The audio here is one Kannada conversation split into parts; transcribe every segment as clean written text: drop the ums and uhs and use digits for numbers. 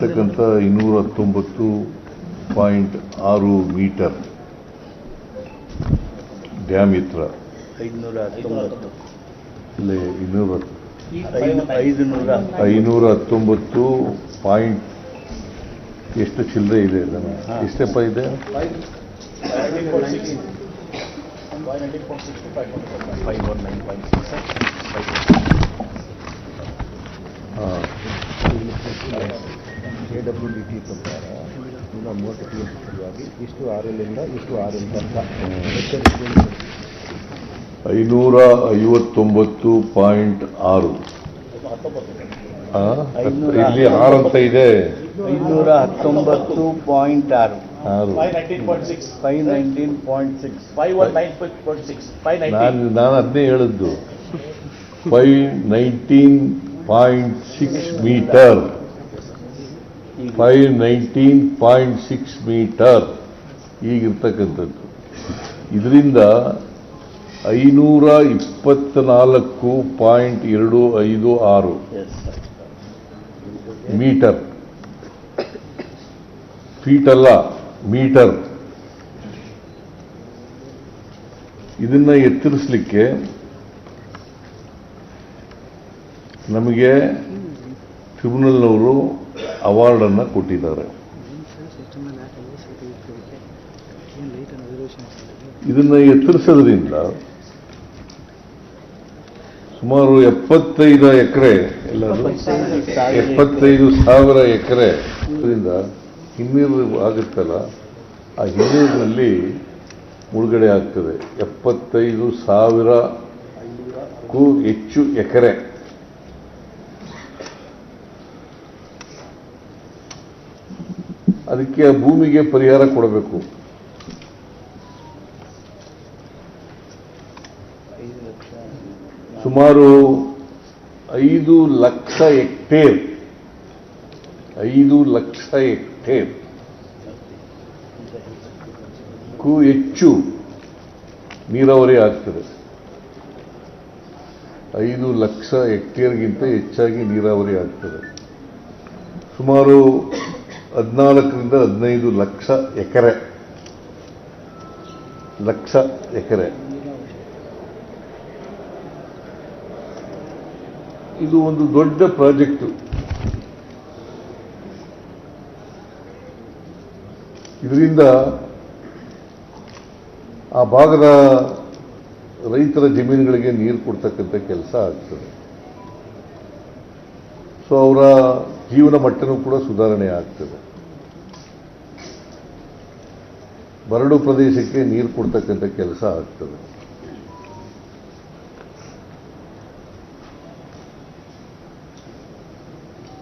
219.6 ಮೀಟರ್ ಡ್ಯಾಮಿತ್ರ 519 ಪಾಯಿಂಟ್ ಎಷ್ಟು ಚಿಲ್ಲರೆ ಇದೆ ಎಷ್ಟಪ್ಪ ಇದೆ? 519.6 ಪ್ರಕಾರ 130 TS ಸಲುವಾಗಿ ಇಷ್ಟು RL ಇಂದ ಇಷ್ಟು RL ತನಕ 559.6 ಇಲ್ಲಿ 6 ಅಂತ ಇದೆ. 519.6 ನಾನು ಅದನ್ನೇ ಹೇಳಿದ್ದು. 519.6 ಮೀಟರ್ 519.6 ಮೀಟರ್ ಈಗಿರ್ತಕ್ಕಂಥದ್ದು. ಇದರಿಂದ 524.256 ಮೀಟರ್, ಫೀಟ್ ಅಲ್ಲ ಮೀಟರ್. ಇದನ್ನ ಎತ್ತರಿಸಲಿಕ್ಕೆ ನಮಗೆ ಟ್ರಿಬ್ಯುನಲ್ನವರು ಅವಾರ್ಡನ್ನು ಕೊಟ್ಟಿದ್ದಾರೆ. ಇದನ್ನು ಎತ್ತರಿಸೋದ್ರಿಂದ ಸುಮಾರು 75 ಎಕರೆ, 75,000 ಎಕರೆ ಹಿನ್ನೀರು ಆಗುತ್ತಲ್ಲ, ಆ ಹಿನ್ನೀರಿನಲ್ಲಿ ಮುಳುಗಡೆ ಆಗ್ತದೆ. 75,000ಕ್ಕೂ ಹೆಚ್ಚು ಎಕರೆ. ಅದಕ್ಕೆ ಭೂಮಿಗೆ ಪರಿಹಾರ ಕೊಡಬೇಕು. ಸುಮಾರು 5 ಲಕ್ಷ ಹೆಕ್ಟೇರ್ 5 ಲಕ್ಷ ಹೆಕ್ಟೇರ್ಗೂ ಹೆಚ್ಚು ನೀರಾವರಿ ಆಗ್ತದೆ. 5 ಲಕ್ಷ ಹೆಕ್ಟೇರ್ಗಿಂತ ಹೆಚ್ಚಾಗಿ ನೀರಾವರಿ ಆಗ್ತದೆ. ಸುಮಾರು 14ರಿಂದ 15 ಲಕ್ಷ ಎಕರೆ. ಇದು ಒಂದು ದೊಡ್ಡ ಪ್ರಾಜೆಕ್ಟ್. ಇದರಿಂದ ಆ ಭಾಗದ ರೈತರ ಜಮೀನುಗಳಿಗೆ ನೀರು ಕೊಡ್ತಕ್ಕಂಥ ಕೆಲಸ ಆಗ್ತದೆ. ಸೊ ಅವರ ಜೀವನ ಮಟ್ಟನೂ ಕೂಡ ಸುಧಾರಣೆ ಆಗ್ತದೆ. ಬರಡು ಪ್ರದೇಶಕ್ಕೆ ನೀರು ಕೊಡ್ತಕ್ಕಂಥ ಕೆಲಸ ಆಗ್ತದೆ.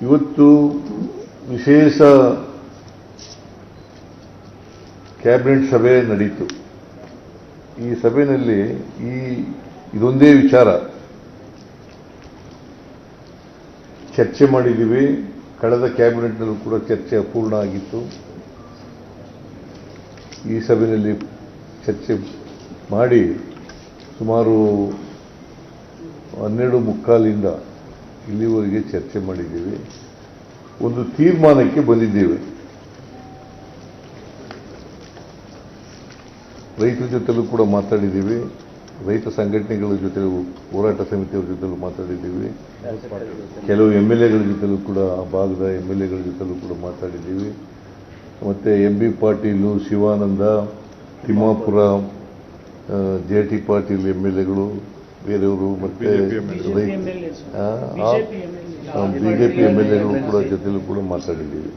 ಇವತ್ತು ವಿಶೇಷ ಕ್ಯಾಬಿನೆಟ್ ಸಭೆ ನಡೀತು. ಈ ಸಭೆಯಲ್ಲಿ ಇದೊಂದೇ ವಿಚಾರ ಚರ್ಚೆ ಮಾಡಿದ್ದೀವಿ. ಕಳೆದ ಕ್ಯಾಬಿನೆಟ್ನಲ್ಲೂ ಕೂಡ ಚರ್ಚೆ ಅಪೂರ್ಣ ಆಗಿತ್ತು. ಈ ಸಭೆಯಲ್ಲಿ ಚರ್ಚೆ ಮಾಡಿ ಸುಮಾರು 12:45 ಇಲ್ಲಿವರೆಗೆ ಚರ್ಚೆ ಮಾಡಿದ್ದೀವಿ. ಒಂದು ತೀರ್ಮಾನಕ್ಕೆ ಬಂದಿದ್ದೇವೆ. ರೈತರ ಜೊತೆಲೂ ಕೂಡ ಮಾತಾಡಿದ್ದೀವಿ. ರೈತ ಸಂಘಟನೆಗಳ ಜೊತೆ, ಹೋರಾಟ ಸಮಿತಿಯವರ ಜೊತೆಲೂ ಮಾತಾಡಿದ್ದೀವಿ. ಕೆಲವು MLAಗಳ ಜೊತೆಲೂ ಕೂಡ, ಆ ಭಾಗದ MLAಗಳ ಜೊತೆಲೂ ಕೂಡ ಮಾತಾಡಿದ್ದೀವಿ. ಮತ್ತು MB ಪಾಟೀಲು, ಶಿವಾನಂದ, ತಿಮ್ಮಾಪುರ, JT ಪಾಟೀಲ್ MLAಗಳು, ಬೇರೆಯವರು, ಮತ್ತೆ BJP MLAಗಳು ಕೂಡ ಜೊತೆಲೂ ಕೂಡ ಮಾತಾಡಿದ್ದೀವಿ.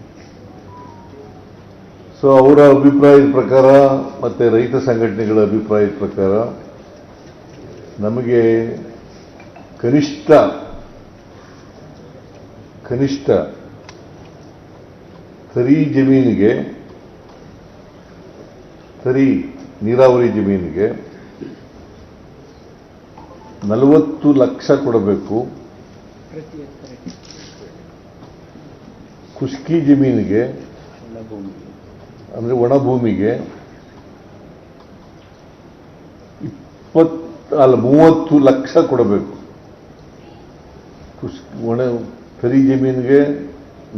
ಸೊ ಅವರ ಅಭಿಪ್ರಾಯದ ಪ್ರಕಾರ ಮತ್ತು ರೈತ ಸಂಘಟನೆಗಳ ಅಭಿಪ್ರಾಯದ ಪ್ರಕಾರ ನಮಗೆ ಕನಿಷ್ಠ ತರಿ ನೀರಾವರಿ ಜಮೀನಿಗೆ 40 ಲಕ್ಷ ಕೊಡಬೇಕು. ಖುಷ್ಕಿ ಜಮೀನಿಗೆ ಅಂದರೆ ಒಣ ಭೂಮಿಗೆ 30 ಲಕ್ಷ ಕೊಡಬೇಕು. ಒಣ ಕರಿ ಜಮೀನಿಗೆ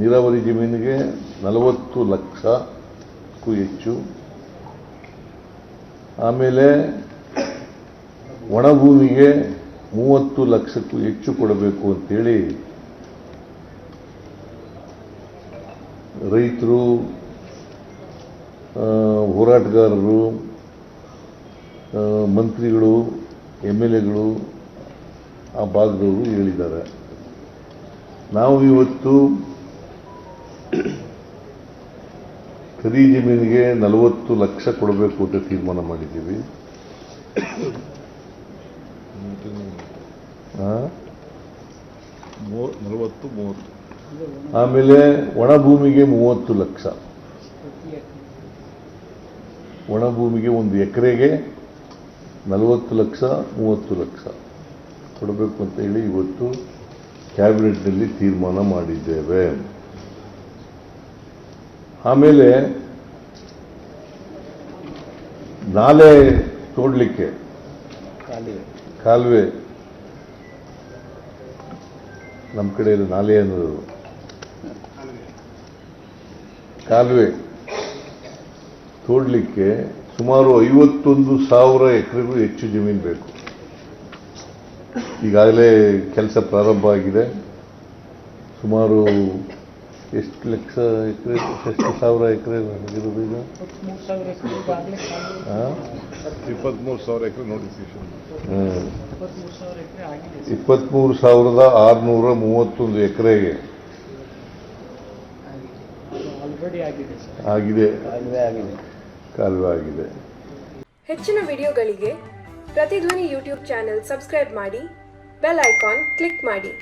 ನೀರಾವರಿ ಜಮೀನಿಗೆ 40 ಲಕ್ಷಕ್ಕೂ ಹೆಚ್ಚು. ಆಮೇಲೆ ಒಣಭೂಮಿಗೆ 30 ಲಕ್ಷಕ್ಕೂ ಹೆಚ್ಚು ಕೊಡಬೇಕು ಅಂತೇಳಿ ರೈತರು, ಹೋರಾಟಗಾರರು, ಮಂತ್ರಿಗಳು, MLAಗಳು ಆ ಭಾಗದವರು ಹೇಳಿದ್ದಾರೆ. ನಾವು ಇವತ್ತು ಖರೀದಿ ಜಮೀನಿಗೆ 40 ಲಕ್ಷ ಕೊಡಬೇಕು ಅಂತ ತೀರ್ಮಾನ ಮಾಡಿದ್ದೀವಿ. 40. ಆಮೇಲೆ ಒಣಭೂಮಿಗೆ 30 ಲಕ್ಷ. ಒಣಭೂಮಿಗೆ 1 ಎಕರೆಗೆ 40 ಲಕ್ಷ, 30 ಲಕ್ಷ ಕೊಡಬೇಕು ಅಂತ ಹೇಳಿ ಇವತ್ತು ಕ್ಯಾಬಿನೆಟ್ನಲ್ಲಿ ತೀರ್ಮಾನ ಮಾಡಿದ್ದೇವೆ. ಆಮೇಲೆ ನಾಲೆ ತೋಡಲಿಕ್ಕೆ ಕಾಲುವೆ, ನಮ್ಮ ಕಡೆ ನಾಲೆ ಅನ್ನೋದು ಕಾಲುವೆ ತೋಡಲಿಕ್ಕೆ ಸುಮಾರು 51,000 ಎಕರೆಗೂ ಹೆಚ್ಚು ಜಮೀನು ಬೇಕು. ಈಗಾಗಲೇ ಕೆಲಸ ಪ್ರಾರಂಭ ಆಗಿದೆ. ಸುಮಾರು ಎಷ್ಟು ಲಕ್ಷ ಎಕರೆ, ಎಷ್ಟು ಸಾವಿರ ಎಕರೆ ಆಗಿರೋದು ಈಗ? 23,000 ಎಕರೆ ನೋಟಿಫಿಕೇಶನ್. 23,631 ಎಕರೆಗೆ ಆಗಿದೆ, ಕಾಲುವೆ ಆಗಿದೆ. ಹೆಚ್ಚಿನ ವಿಡಿಯೋಗಳಿಗೆ ಪ್ರತಿಧ್ವನಿ ಯೂಟ್ಯೂಬ್ ಚಾನೆಲ್ ಸಬ್ಸ್ಕ್ರೈಬ್ ಮಾಡಿ, ಬೆಲ್ ಐಕಾನ್ ಕ್ಲಿಕ್ ಮಾಡಿ.